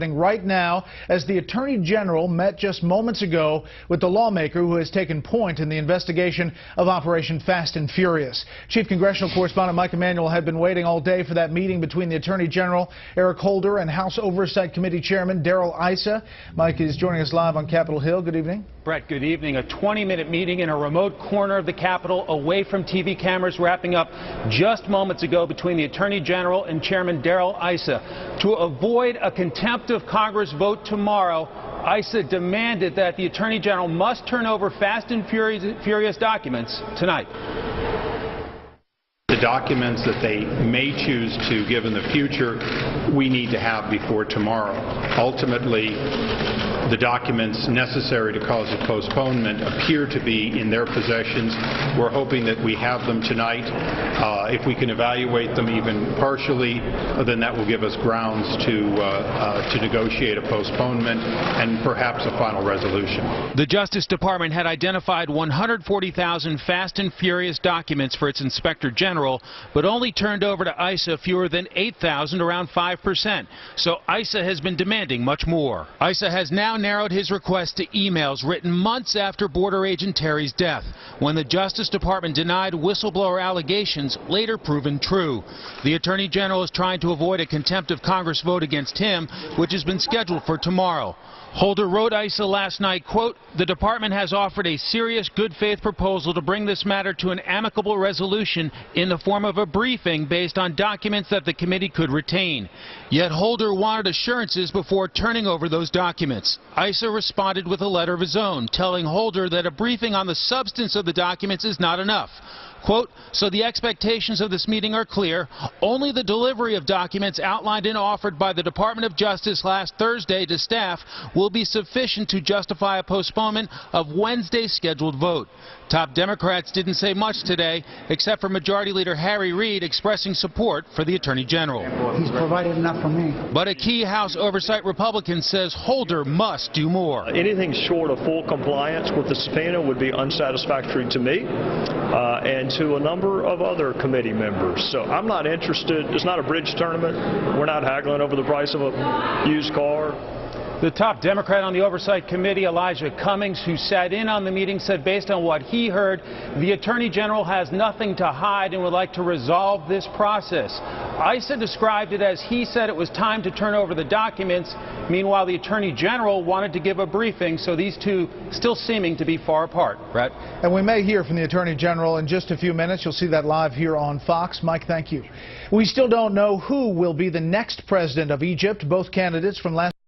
Right now, as the Attorney General met just moments ago with the lawmaker who has taken point in the investigation of Operation Fast and Furious. Chief Congressional Correspondent Mike Emanuel had been waiting all day for that meeting between the Attorney General, Eric Holder, and House Oversight Committee Chairman Darrell Issa. Mike is joining us live on Capitol Hill. Good evening. Brett, good evening. A 20-minute meeting in a remote corner of the Capitol, away from TV cameras, wrapping up just moments ago between the Attorney General and Chairman Darrell Issa. To avoid a contempt of Congress vote tomorrow, Issa demanded that the Attorney General must turn over Fast and Furious documents tonight. The documents that they may choose to give in the future, we need to have before tomorrow. Ultimately, the documents necessary to cause a postponement appear to be in their possessions. We're hoping that we have them tonight. If we can evaluate them even partially, then that will give us grounds to negotiate a postponement and perhaps a final resolution. The Justice Department had identified 140,000 Fast and Furious documents for its Inspector General, but only turned over to Issa fewer than 8,000, around 5%. So Issa has been demanding much more. Issa has now narrowed his request to emails written months after Border Agent Terry's death, when the Justice Department denied whistleblower allegations later proven true. The Attorney General is trying to avoid a contempt of Congress vote against him, which has been scheduled for tomorrow. Holder wrote Issa last night, quote, "The department has offered a serious good faith proposal to bring this matter to an amicable resolution in the form of a briefing based on documents that the committee could retain." Yet Holder wanted assurances before turning over those documents. Issa responded with a letter of his own, telling Holder that a briefing on the substance of the documents is not enough. Quote, "So the expectations of this meeting are clear. Only the delivery of documents outlined and offered by the Department of Justice last Thursday to staff will be sufficient to justify a postponement of Wednesday's scheduled vote." Top Democrats didn't say much today, except for Majority Leader Harry Reid expressing support for the Attorney General. He's provided enough for me. But a key House Oversight Republican says Holder must do more. Anything short of full compliance with the subpoena would be unsatisfactory to me and to a number of other committee members. So I'm not interested. It's not a bridge tournament. We're not haggling over the price of a used car. The top Democrat on the Oversight Committee, Elijah Cummings, who sat in on the meeting, said based on what he heard, the Attorney General has nothing to hide and would like to resolve this process. Issa described it as he said it was time to turn over the documents. Meanwhile, the Attorney General wanted to give a briefing, so these two still seeming to be far apart. Brett? And we may hear from the Attorney General in just a few minutes. You'll see that live here on Fox. Mike, thank you. We still don't know who will be the next president of Egypt. Both candidates from last